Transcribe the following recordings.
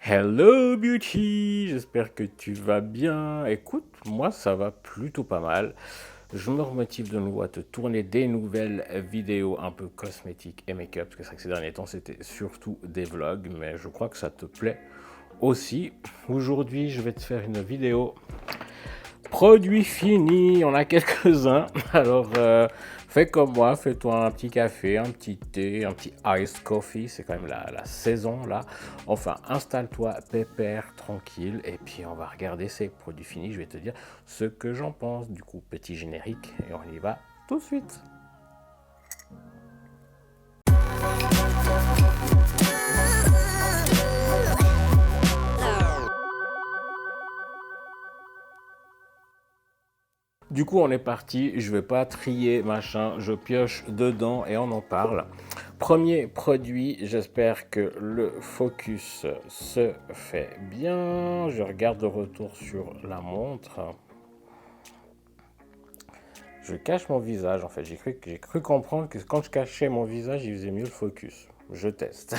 Hello Beauty, j'espère que tu vas bien. Écoute, moi ça va plutôt pas mal. Je me remotive de nouveau à te tourner des nouvelles vidéos un peu cosmétiques et make-up, parce que c'est vrai que ces derniers temps c'était surtout des vlogs, mais je crois que ça te plaît aussi. Aujourd'hui je vais te faire une vidéo produits finis, on a quelques-uns. Alors, fais comme moi, fais-toi un petit café, un petit thé, un petit iced coffee. C'est quand même la saison là. Enfin, installe-toi pépère, tranquille. Et puis, on va regarder ces produits finis. Je vais te dire ce que j'en pense. Du coup, petit générique. Et on y va tout de suite. Du coup, on est parti. Je vais pas trier machin. Je pioche dedans et on en parle. Premier produit, j'espère que le focus se fait bien. Je regarde de retour sur la montre. Je cache mon visage en fait. J'ai cru comprendre que quand je cachais mon visage, il faisait mieux le focus. Je teste.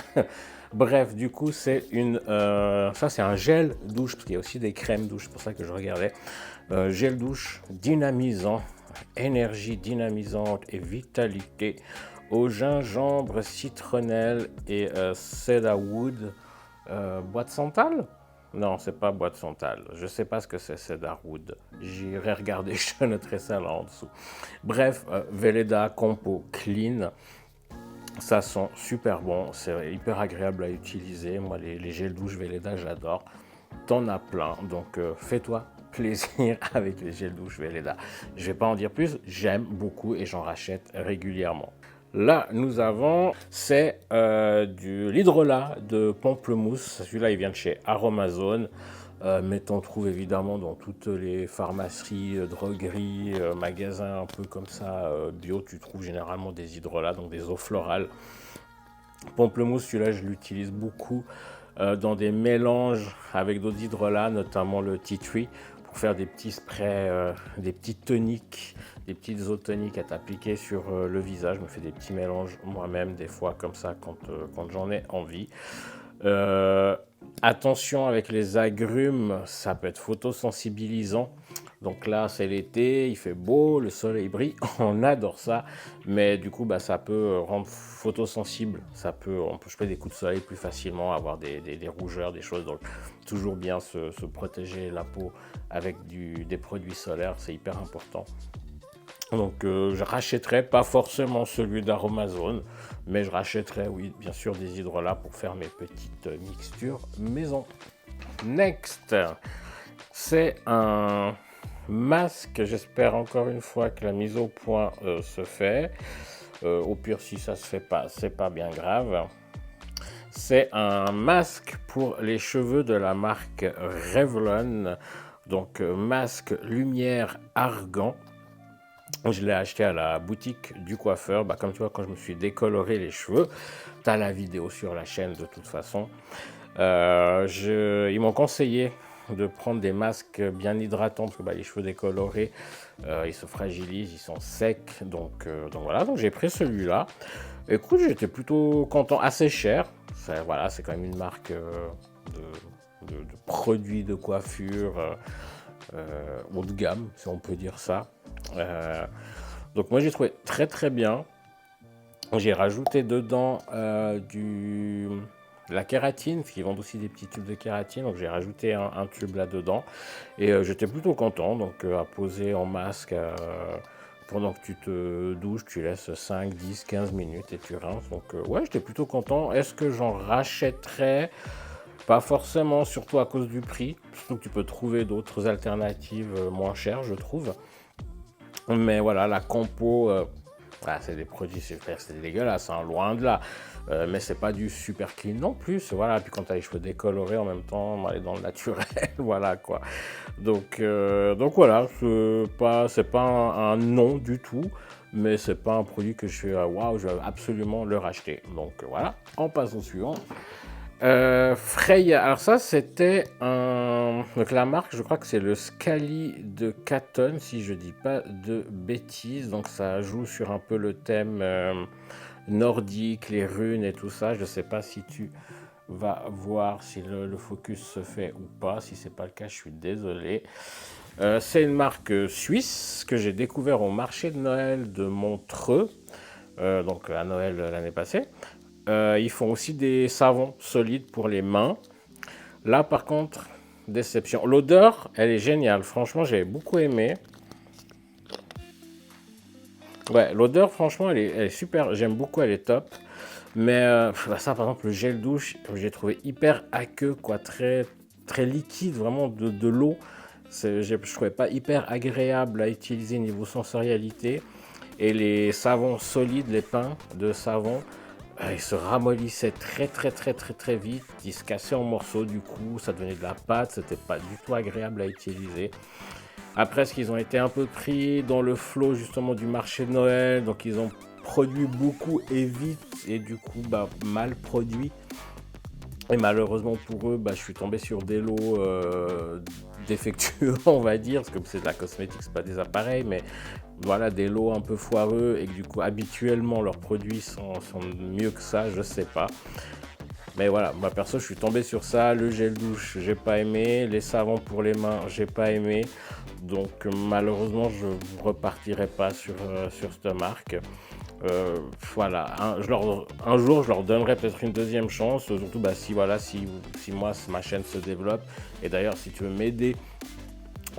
Bref, du coup, ça c'est un gel douche, parce qu'il y a aussi des crèmes douche, c'est pour ça que je regardais. Gel douche dynamisant, énergie dynamisante et vitalité au gingembre, citronnelle et cedarwood. Boîte santal? Non, c'est pas boîte santal. Je sais pas ce que c'est cedarwood. J'irai regarder, je noterai ça là en dessous. Bref, Velleda Compo Clean. Ça sent super bon, c'est hyper agréable à utiliser. Moi, les gels douche Velleda, j'adore. T'en as plein, donc fais-toi plaisir avec les gels douche Velleda. Je vais pas en dire plus, j'aime beaucoup et j'en rachète régulièrement. Là, nous avons, c'est de l'hydrolat de pamplemousse. Celui-là, il vient de chez Aromazone. Mais t'en trouves évidemment dans toutes les pharmacies, drogueries, magasins un peu comme ça, bio. Tu trouves généralement des hydrolats, donc des eaux florales. Pamplemousse, celui-là, je l'utilise beaucoup dans des mélanges avec d'autres hydrolats, notamment le tea tree, pour faire des petits sprays, des petites toniques, des petites eaux toniques à t'appliquer sur le visage. Je me fais des petits mélanges moi-même, des fois comme ça, quand j'en ai envie. Euh, Attention avec les agrumes, ça peut être photosensibilisant. Donc là, c'est l'été, il fait beau, le soleil brille, on adore ça. Mais du coup, bah, ça peut rendre photosensible. Je peux des coups de soleil plus facilement, avoir des rougeurs, des choses. Donc, toujours bien se protéger la peau avec des produits solaires, c'est hyper important. Donc, je rachèterai pas forcément celui d'Aromazone, mais je rachèterai, oui, bien sûr, des hydrolats pour faire mes petites mixtures maison. Next, c'est un masque. J'espère encore une fois que la mise au point se fait. Au pire, si ça se fait pas, c'est pas bien grave. C'est un masque pour les cheveux de la marque Revlon. Donc, masque lumière argan. Je l'ai acheté à la boutique du coiffeur. Bah, comme tu vois, quand je me suis décoloré les cheveux, tu as la vidéo sur la chaîne de toute façon. Ils m'ont conseillé de prendre des masques bien hydratants parce que bah, les cheveux décolorés, ils se fragilisent, ils sont secs. Donc voilà, donc j'ai pris celui-là. Écoute, j'étais plutôt content, assez cher. Voilà, c'est quand même une marque de produits de coiffure haut de gamme, si on peut dire ça. Euh, donc moi j'ai trouvé très très bien. J'ai rajouté dedans la kératine, parce qu'ils vendent aussi des petits tubes de kératine, donc j'ai rajouté un tube là-dedans. Et j'étais plutôt content, donc à poser en masque pendant que tu te douches, tu laisses 5, 10, 15 minutes et tu rinces. Donc ouais, j'étais plutôt content. Est-ce que j'en rachèterais? Pas forcément, surtout à cause du prix. Surtout que tu peux trouver d'autres alternatives moins chères, je trouve. Mais voilà, la compo, c'est des produits super, c'est dégueulasse, hein, loin de là. Mais c'est pas du super clean non plus. Voilà, puis quand tu as les cheveux décolorés en même temps, aller dans le naturel, voilà quoi. Donc voilà, c'est pas un non du tout, mais c'est pas un produit que je fais waouh, je vais absolument le racheter. Donc voilà, on passe au suivant. Freya, alors ça c'était un. Donc la marque, je crois que c'est le Scali de Caton, si je dis pas de bêtises. Donc ça joue sur un peu le thème nordique, les runes et tout ça. Je sais pas si tu va voir si le focus se fait ou pas. Si c'est pas le cas, je suis désolé. C'est une marque suisse que j'ai découvert au marché de Noël de Montreux, donc à Noël l'année passée. Ils font aussi des savons solides pour les mains. Là, par contre, déception. L'odeur, elle est géniale. Franchement, j'ai beaucoup aimé. Ouais, l'odeur, franchement, elle est super. J'aime beaucoup, elle est top. Mais ça, par exemple, le gel douche, j'ai trouvé hyper aqueux, quoi. Très, très liquide, vraiment de l'eau. Je ne trouvais pas hyper agréable à utiliser niveau sensorialité. Et les savons solides, les pains de savon, ils se ramollissaient très très très très très vite, ils se cassaient en morceaux, du coup ça devenait de la pâte, c'était pas du tout agréable à utiliser. Après, ce qu'ils ont été un peu pris dans le flot justement du marché de Noël, donc ils ont produit beaucoup et vite, et du coup mal produit. Et malheureusement pour eux, je suis tombé sur des lots défectueux, on va dire, parce que c'est de la cosmétique, c'est pas des appareils, mais voilà, des lots un peu foireux, et que du coup, habituellement, leurs produits sont mieux que ça, je sais pas. Mais voilà, moi perso, je suis tombé sur ça. Le gel douche, j'ai pas aimé. Les savons pour les mains, j'ai pas aimé. Donc malheureusement, je ne repartirai pas sur cette marque. Voilà, un jour, je leur donnerai peut-être une deuxième chance. Surtout si moi, ma chaîne se développe. Et d'ailleurs, si tu veux m'aider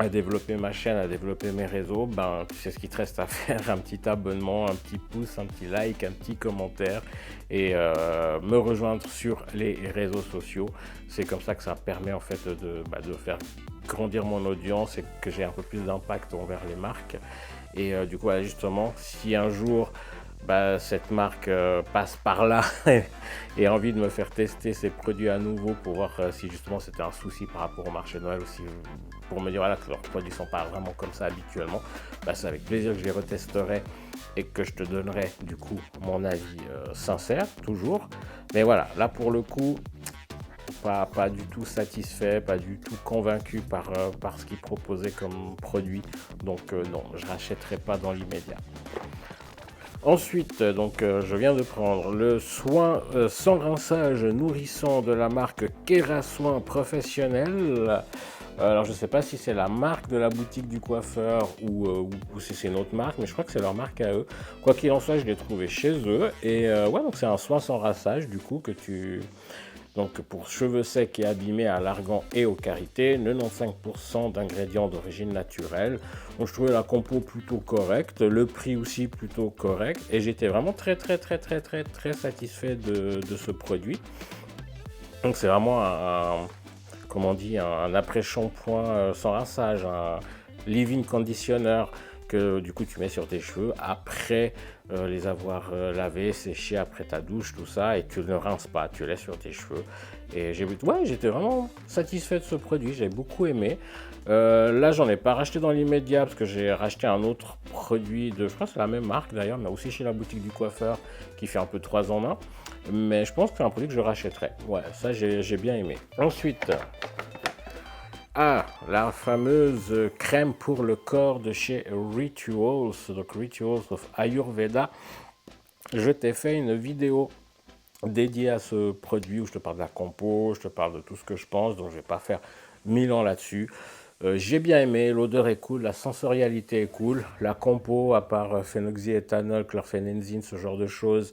à développer ma chaîne, à développer mes réseaux, tu sais ce qu'il te reste à faire, un petit abonnement, un petit pouce, un petit like, un petit commentaire et me rejoindre sur les réseaux sociaux. C'est comme ça que ça permet en fait de faire grandir mon audience et que j'ai un peu plus d'impact envers les marques. Et du coup, justement, si un jour cette marque passe par là et a envie de me faire tester ses produits à nouveau pour voir si justement c'était un souci par rapport au marché de Noël ou si pour me dire voilà, que leurs produits ne sont pas vraiment comme ça habituellement, c'est avec plaisir que je les retesterai et que je te donnerai du coup mon avis sincère toujours. Mais voilà, là pour le coup, pas du tout satisfait, pas du tout convaincu par ce qu'ils proposaient comme produit. Donc non, je rachèterai pas dans l'immédiat. Ensuite, je viens de prendre le soin sans rinçage nourrissant de la marque Kerasoin Professionnel. Alors, je ne sais pas si c'est la marque de la boutique du coiffeur ou si c'est une autre marque, mais je crois que c'est leur marque à eux. Quoi qu'il en soit, je l'ai trouvé chez eux. Et donc c'est un soin sans rinçage, du coup, donc pour cheveux secs et abîmés à l'argan et au karité, 95% d'ingrédients d'origine naturelle. Donc je trouvais la compo plutôt correcte, le prix aussi plutôt correct et j'étais vraiment très satisfait de ce produit. Donc c'est vraiment un après-shampoing sans rinçage, un leave-in conditioner que du coup tu mets sur tes cheveux après les avoir lavés, séchés après ta douche, tout ça, et tu ne rinces pas, tu laisses sur tes cheveux. Et j'étais vraiment satisfait de ce produit, j'ai beaucoup aimé. Là, j'en ai pas racheté dans l'immédiat parce que j'ai racheté un autre produit je crois que c'est la même marque d'ailleurs, mais aussi chez la boutique du coiffeur qui fait un peu 3 en 1. Mais je pense que c'est un produit que je rachèterai. Ouais, ça j'ai bien aimé. Ensuite, la fameuse crème pour le corps de chez Rituals, donc Rituals of Ayurveda. Je t'ai fait une vidéo dédiée à ce produit où je te parle de la compo, je te parle de tout ce que je pense, donc je ne vais pas faire 1000 ans là-dessus. J'ai bien aimé, l'odeur est cool, la sensorialité est cool, la compo, à part phénoxyéthanol, chlorphénenzine, ce genre de choses,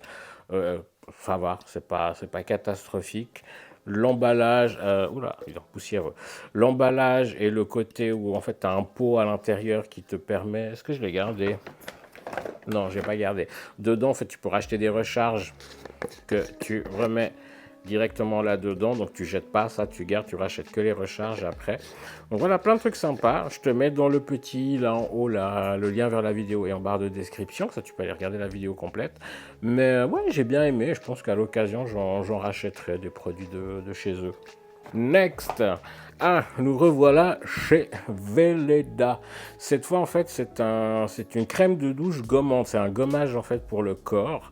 ça va, c'est pas catastrophique. L'emballage, oula, il est poussiéreux. L'emballage et le côté où en fait tu as un pot à l'intérieur qui te permet. Est-ce que je l'ai gardé? Non, je n'ai pas gardé. Dedans, en fait, tu peux racheter des recharges que tu remets directement là-dedans. Donc, tu jettes pas ça, tu gardes, tu rachètes que les recharges après. Donc, voilà, plein de trucs sympas. Je te mets dans le petit, là en haut, là, le lien vers la vidéo et en barre de description. Ça, tu peux aller regarder la vidéo complète. Mais ouais, j'ai bien aimé. Je pense qu'à l'occasion, j'en rachèterai des produits de chez eux. Next, nous revoilà chez Weleda. Cette fois, en fait, c'est une crème de douche gommante. C'est un gommage, en fait, pour le corps.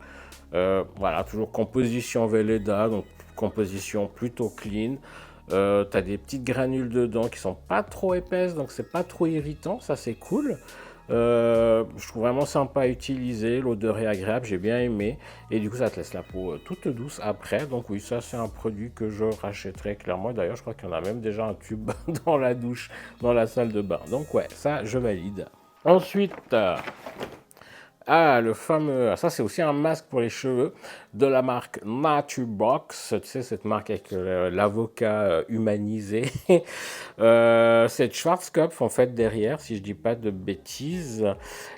Voilà, toujours composition Weleda, donc composition plutôt clean. Tu as des petites granules dedans qui sont pas trop épaisses, donc c'est pas trop irritant. Ça, c'est cool. Je trouve vraiment sympa à utiliser, l'odeur est agréable, j'ai bien aimé. Et du coup, ça te laisse la peau toute douce après. Donc oui, ça c'est un produit que je rachèterai clairement. D'ailleurs, je crois qu'il y en a même déjà un tube dans la douche, dans la salle de bain. Donc ouais, ça je valide. Ensuite, le fameux, ça c'est aussi un masque pour les cheveux de la marque Naturebox, tu sais, cette marque avec l'avocat humanisé. C'est Schwarzkopf en fait derrière, si je dis pas de bêtises.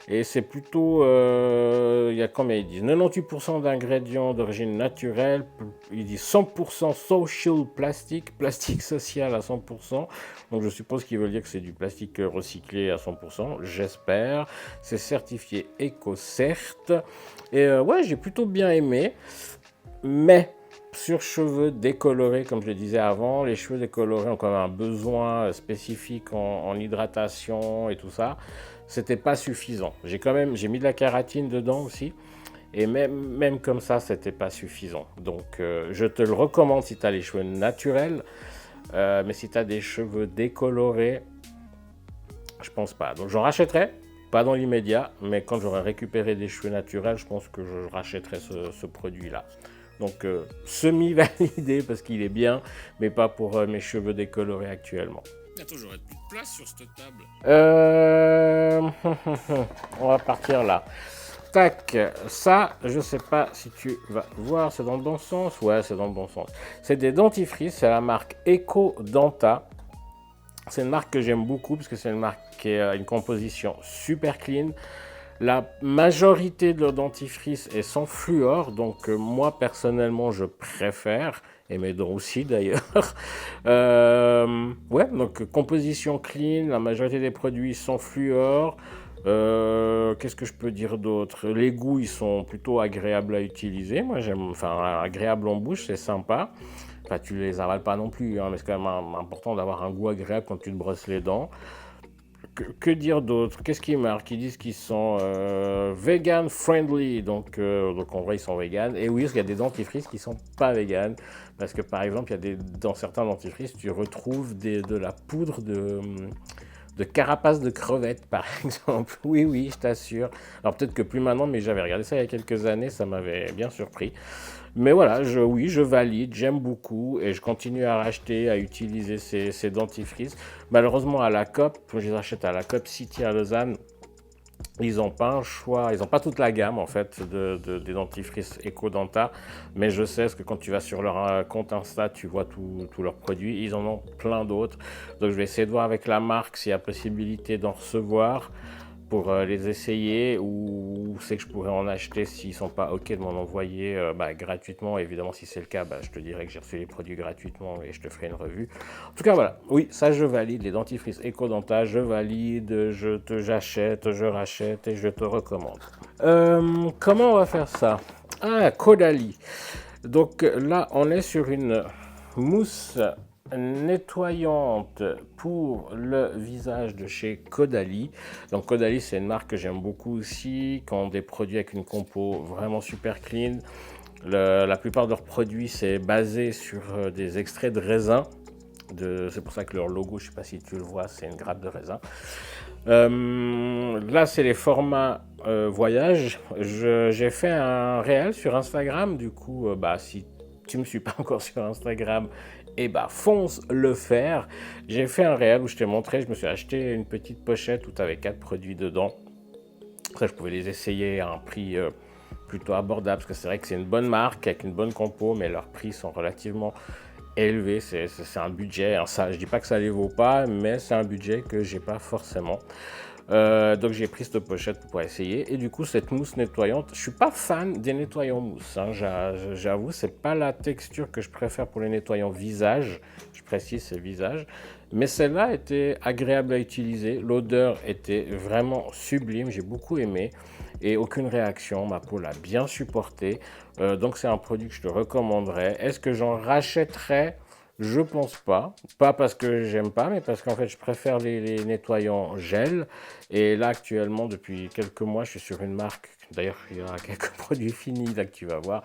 Et c'est plutôt, il y a combien ils disent 98% d'ingrédients d'origine naturelle, ils disent 100% social plastique, plastique social à 100%. Donc je suppose qu'ils veulent dire que c'est du plastique recyclé à 100%, j'espère. C'est certifié EcoCert. Et ouais, j'ai plutôt bien aimé. Mais sur cheveux décolorés, comme je le disais avant, les cheveux décolorés ont quand même un besoin spécifique en hydratation et tout ça. C'était pas suffisant. J'ai mis de la kératine dedans aussi. Et même comme ça, c'était pas suffisant. Donc, je te le recommande si tu as les cheveux naturels. Mais si tu as des cheveux décolorés, je pense pas. Donc, j'en rachèterai. Pas dans l'immédiat, mais quand j'aurai récupéré des cheveux naturels, je pense que je rachèterai ce produit-là. Donc, semi-validé parce qu'il est bien, mais pas pour mes cheveux décolorés actuellement. Attends, j'aurais plus de place sur cette table. On va partir là. Tac, ça, je sais pas si tu vas voir, c'est dans le bon sens. Ouais, c'est dans le bon sens. C'est des dentifrices, c'est la marque EcoDenta. C'est une marque que j'aime beaucoup parce que c'est une marque qui a une composition super clean. La majorité de leurs dentifrices est sans fluor, donc moi personnellement je préfère, et mes dents aussi d'ailleurs. Ouais, donc composition clean, la majorité des produits sans fluor. Qu'est-ce que je peux dire d'autre? Les goûts ils sont plutôt agréables à utiliser. Moi j'aime, enfin agréable en bouche, c'est sympa. Enfin tu les avales pas non plus, hein, mais c'est quand même important d'avoir un goût agréable quand tu te brosses les dents. Que dire d'autre? Qu'est-ce qu'ils marquent? Ils disent qu'ils sont vegan friendly, donc en vrai ils sont vegan. Et oui, parce qu'il y a des dentifrices qui sont pas vegan, parce que par exemple, dans certains dentifrices, tu retrouves de la poudre de carapace de crevettes, par exemple. Oui, oui, je t'assure. Alors peut-être que plus maintenant, mais j'avais regardé ça il y a quelques années, ça m'avait bien surpris. Mais voilà, oui, je valide, j'aime beaucoup et je continue à racheter, à utiliser ces dentifrices. Malheureusement, à la COP, je les achète à la COP City à Lausanne, ils n'ont pas un choix, ils n'ont pas toute la gamme en fait des dentifrices EcoDenta, mais je sais que quand tu vas sur leur compte Insta, tu vois tous leurs produits, ils en ont plein d'autres. Donc je vais essayer de voir avec la marque s'il y a possibilité d'en recevoir pour les essayer ou c'est que je pourrais en acheter s'ils ne sont pas OK de m'en envoyer gratuitement. Évidemment, si c'est le cas, je te dirai que j'ai reçu les produits gratuitement et je te ferai une revue. En tout cas, voilà. Oui, ça, je valide. Les dentifrices EcoDenta, je valide. J'achète, je rachète et je te recommande. Comment on va faire ça? Caudalie. Donc là, on est sur une mousse nettoyante pour le visage de chez Caudalie. Donc Caudalie, c'est une marque que j'aime beaucoup aussi, qui ont des produits avec une compo vraiment super clean. La plupart de leurs produits, c'est basé sur des extraits de raisin. C'est pour ça que leur logo, je ne sais pas si tu le vois, c'est une grappe de raisin. Là, c'est les formats voyage. J'ai fait un réel sur Instagram. Du coup, si tu ne me suis pas encore sur Instagram, fonce le faire. J'ai fait un réel où je t'ai montré, je me suis acheté une petite pochette où tu avais 4 produits dedans. Après, je pouvais les essayer à un prix plutôt abordable, parce que c'est vrai que c'est une bonne marque avec une bonne compo, mais leurs prix sont relativement élevés. C'est un budget, hein, ça, je dis pas que ça les vaut pas, mais c'est un budget que j'ai pas forcément. Donc j'ai pris cette pochette pour pouvoir essayer. Et du coup, cette mousse nettoyante, je suis pas fan des nettoyants mousse, hein, j'avoue, c'est pas la texture que je préfère pour les nettoyants visage. Je précise, c'est visage. Mais celle-là était agréable à utiliser. L'odeur était vraiment sublime. J'ai beaucoup aimé. Et aucune réaction. Ma peau l'a bien supporté. Donc c'est un produit que je te recommanderais. Est-ce que j'en rachèterais? Je pense pas. Pas parce que j'aime pas, mais parce qu'en fait, je préfère les nettoyants gel. Et là, actuellement, depuis quelques mois, je suis sur une marque D'ailleurs, il y aura quelques produits finis là que tu vas voir.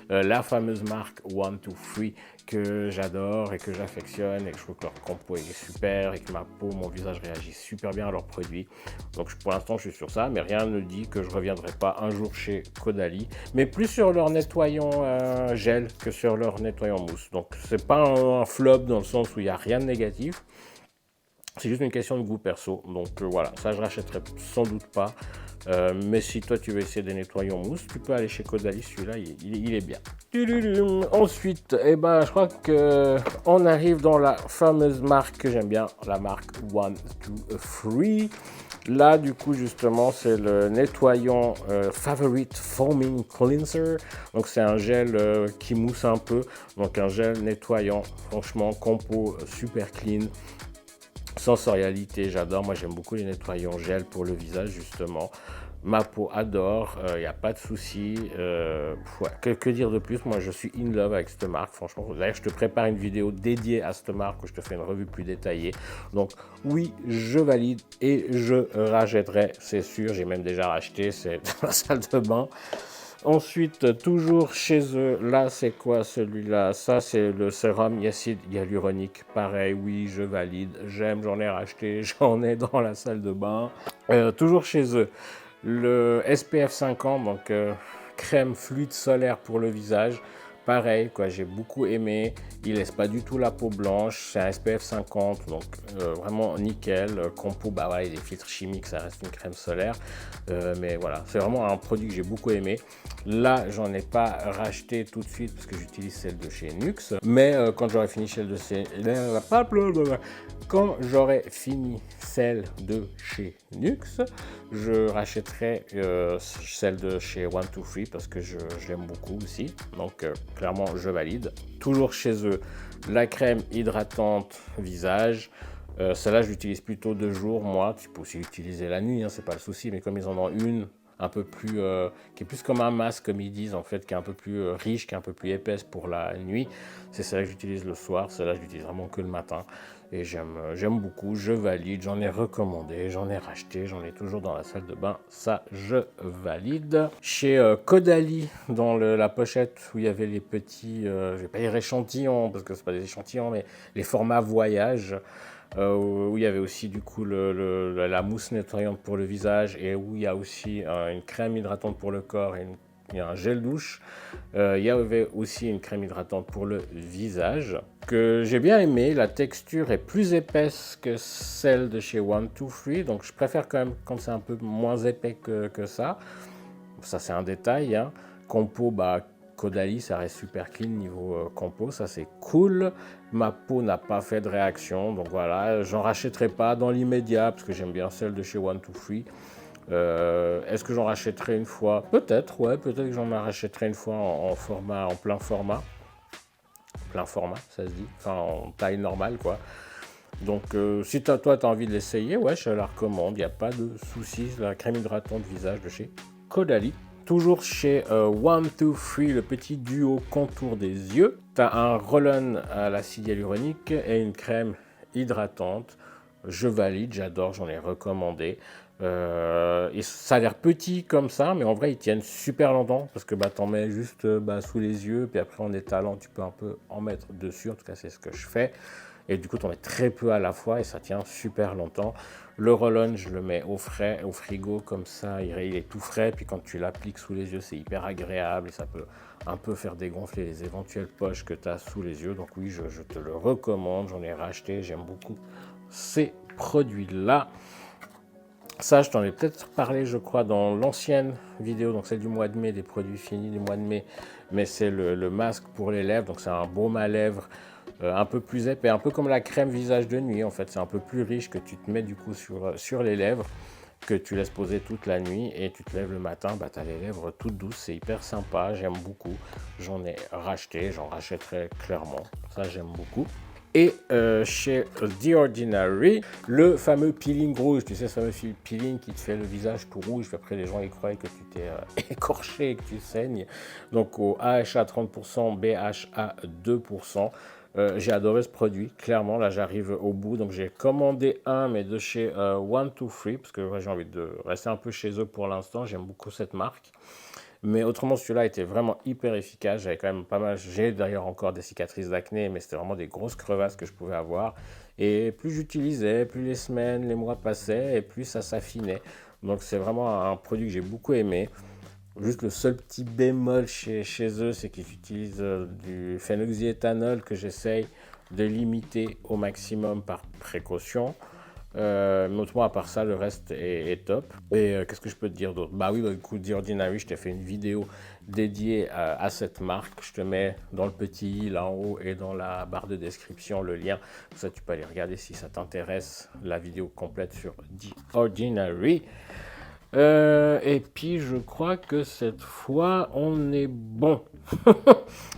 La fameuse marque 123 que j'adore et que j'affectionne et que je trouve que leur compo est super et que ma peau, mon visage réagit super bien à leurs produits. Donc pour l'instant, je suis sur ça, mais rien ne dit que je ne reviendrai pas un jour chez Caudalie, mais plus sur leur nettoyant gel que sur leur nettoyant mousse. Donc c'est pas un flop dans le sens où il n'y a rien de négatif. C'est juste une question de goût perso. Donc voilà, ça je rachèterai sans doute pas. Mais si toi tu veux essayer des nettoyants mousse, tu peux aller chez Caudalie, celui-là il est bien. Ensuite, eh ben, je crois qu'on arrive dans la fameuse marque que j'aime bien, la marque 123. Là, du coup, justement, c'est le nettoyant Favorite Foaming Cleanser. Donc, c'est un gel qui mousse un peu. Donc, un gel nettoyant, franchement, compo super clean. Sensorialité, j'adore. Moi, j'aime beaucoup les nettoyants gel pour le visage, justement. Ma peau adore, il n'y a pas de souci. Ouais, que dire de plus? Moi, je suis in love avec cette marque, franchement. D'ailleurs, je te prépare une vidéo dédiée à cette marque où je te fais une revue plus détaillée. Donc, oui, je valide et je rachèterai, c'est sûr. J'ai même déjà racheté, c'est dans la salle de bain. Ensuite, toujours chez eux, là, c'est quoi celui-là? Ça, c'est le sérum acide hyaluronique. Pareil, oui, je valide. J'aime, j'en ai racheté, j'en ai dans la salle de bain. Toujours chez eux, le SPF 50, donc crème fluide solaire pour le visage. Pareil, quoi, j'ai beaucoup aimé. Il laisse pas du tout la peau blanche. C'est un SPF 50, donc vraiment nickel. Compo, bah ouais, des filtres chimiques, ça reste une crème solaire. Mais voilà, c'est vraiment un produit que j'ai beaucoup aimé. Là, j'en ai pas racheté tout de suite parce que j'utilise celle de chez Nuxe. Mais quand j'aurai fini celle de chez... Quand j'aurai fini celle de chez Nuxe, je rachèterai celle de chez 123 parce que je l'aime beaucoup aussi. Donc clairement, je valide. Toujours chez eux, la crème hydratante visage. Celle-là, je l'utilise plutôt de jour, moi. Tu peux aussi l'utiliser la nuit, hein, c'est pas le souci. Mais comme ils en ont une un peu plus, qui est plus comme un masque, comme ils disent, en fait, qui est un peu plus riche, qui est un peu plus épaisse pour la nuit, c'est celle-là que j'utilise le soir. Celle-là, je l'utilise vraiment que le matin. Et j'aime beaucoup, je valide, j'en ai recommandé, j'en ai racheté, j'en ai toujours dans la salle de bain, ça je valide. Chez Caudalie, dans la pochette où il y avait les petits, je vais pas dire échantillons, parce que c'est pas des échantillons, mais les formats voyage, où il y avait aussi du coup la mousse nettoyante pour le visage et où il y a aussi une crème hydratante pour le corps et il y a un gel douche. Il y avait aussi une crème hydratante pour le visage que j'ai bien aimé. La texture est plus épaisse que celle de chez 123, donc je préfère quand même quand c'est un peu moins épais que ça. Ça, c'est un détail, hein. Compo, bah, Caudalie, ça reste super clean niveau compo, ça c'est cool. Ma peau n'a pas fait de réaction, donc voilà, j'en rachèterai pas dans l'immédiat parce que j'aime bien celle de chez 123. Est-ce que j'en rachèterai une fois? Peut-être, ouais, peut-être que j'en rachèterai une fois en plein format. Plein format, ça se dit, enfin en taille normale, quoi. Donc, si toi, tu as envie de l'essayer, ouais, je la recommande, il n'y a pas de souci. La crème hydratante visage de chez Caudalie. Toujours chez 123, le petit duo contour des yeux. Tu as un roll-on à l'acide hyaluronique et une crème hydratante. Je valide, j'adore, j'en ai recommandé. Et ça a l'air petit comme ça, mais en vrai, ils tiennent super longtemps parce que bah, tu en mets juste sous les yeux, puis après en étalant, tu peux un peu en mettre dessus. En tout cas, c'est ce que je fais. Et du coup, tu en mets très peu à la fois et ça tient super longtemps. Le roll-on, je le mets au frais, au frigo, comme ça, il est tout frais. Puis quand tu l'appliques sous les yeux, c'est hyper agréable et ça peut un peu faire dégonfler les éventuelles poches que tu as sous les yeux. Donc oui, je te le recommande, j'en ai racheté, j'aime beaucoup ces produits-là. Ça, je t'en ai peut-être parlé, je crois, dans l'ancienne vidéo, donc celle du mois de mai, des produits finis du mois de mai. Mais c'est le masque pour les lèvres, donc c'est un baume à lèvres un peu plus épais, un peu comme la crème visage de nuit en fait. C'est un peu plus riche que tu te mets du coup sur les lèvres, que tu laisses poser toute la nuit et tu te lèves le matin, bah, tu as les lèvres toutes douces, c'est hyper sympa, j'aime beaucoup. J'en ai racheté, j'en rachèterai clairement, ça j'aime beaucoup. Et chez The Ordinary, le fameux peeling rouge, tu sais, ce fameux peeling qui te fait le visage tout rouge, puis après les gens ils croient que tu t'es écorché et que tu saignes. Donc au AHA 30%, BHA 2%. J'ai adoré ce produit, clairement, là j'arrive au bout, donc j'ai commandé un, mais de chez One Two Free, parce que ouais, j'ai envie de rester un peu chez eux pour l'instant, j'aime beaucoup cette marque. Mais autrement, celui-là était vraiment hyper efficace, j'avais quand même pas mal, j'ai d'ailleurs encore des cicatrices d'acné, mais c'était vraiment des grosses crevasses que je pouvais avoir. Et plus j'utilisais, plus les semaines, les mois passaient, et plus ça s'affinait. Donc c'est vraiment un produit que j'ai beaucoup aimé. Juste le seul petit bémol chez eux, c'est qu'ils utilisent du phénoxyéthanol que j'essaye de limiter au maximum par précaution. Mais autrement, à part ça, le reste est top. Et qu'est-ce que je peux te dire d'autre? Bah oui, bah, écoute, The Ordinary, je t'ai fait une vidéo dédiée à cette marque. Je te mets dans le petit i là en haut et dans la barre de description le lien. Comme ça, tu peux aller regarder si ça t'intéresse, la vidéo complète sur The Ordinary. Et puis je crois que cette fois on est bon.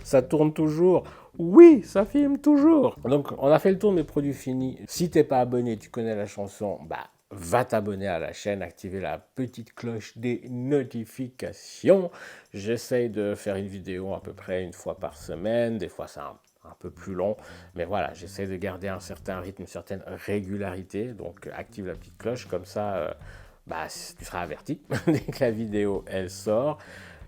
Ça tourne toujours. Oui, ça filme toujours. Donc on a fait le tour de mes produits finis. Si t'es pas abonné, tu connais la chanson, bah va t'abonner à la chaîne, activer la petite cloche des notifications. J'essaye de faire une vidéo à peu près une fois par semaine. Des fois c'est un peu plus long, mais voilà, j'essaie de garder un certain rythme, une certaine régularité. Donc active la petite cloche, comme ça bah, tu seras averti dès que la vidéo elle sort.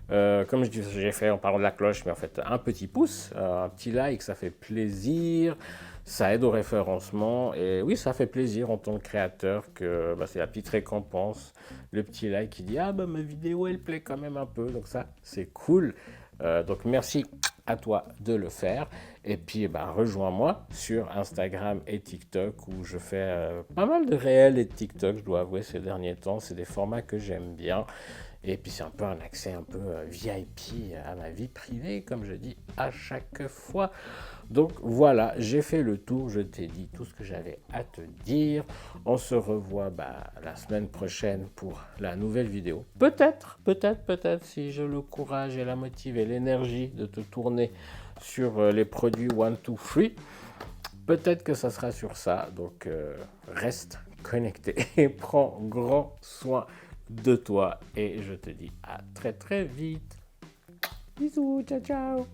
Comme j'ai fait en parlant de la cloche, mais en fait un petit pouce, un petit like, ça fait plaisir, ça aide au référencement et oui, ça fait plaisir en tant que créateur que bah, c'est la petite récompense, le petit like qui dit ah bah ma vidéo elle plaît quand même un peu, donc ça c'est cool. Donc merci à toi de le faire. Et puis bah, rejoins-moi sur Instagram et TikTok où je fais pas mal de réels et de TikTok, je dois avouer ces derniers temps. C'est des formats que j'aime bien. Et puis c'est un peu un accès un peu VIP à ma vie privée, comme je dis à chaque fois. Donc voilà, j'ai fait le tour, je t'ai dit tout ce que j'avais à te dire. On se revoit bah, la semaine prochaine pour la nouvelle vidéo. Peut-être, si j'ai le courage et la motive et l'énergie de te tourner sur les produits One Two Free. Peut-être que ça sera sur ça, donc reste connecté et prends grand soin de toi. Et je te dis à très très vite. Bisous, ciao ciao.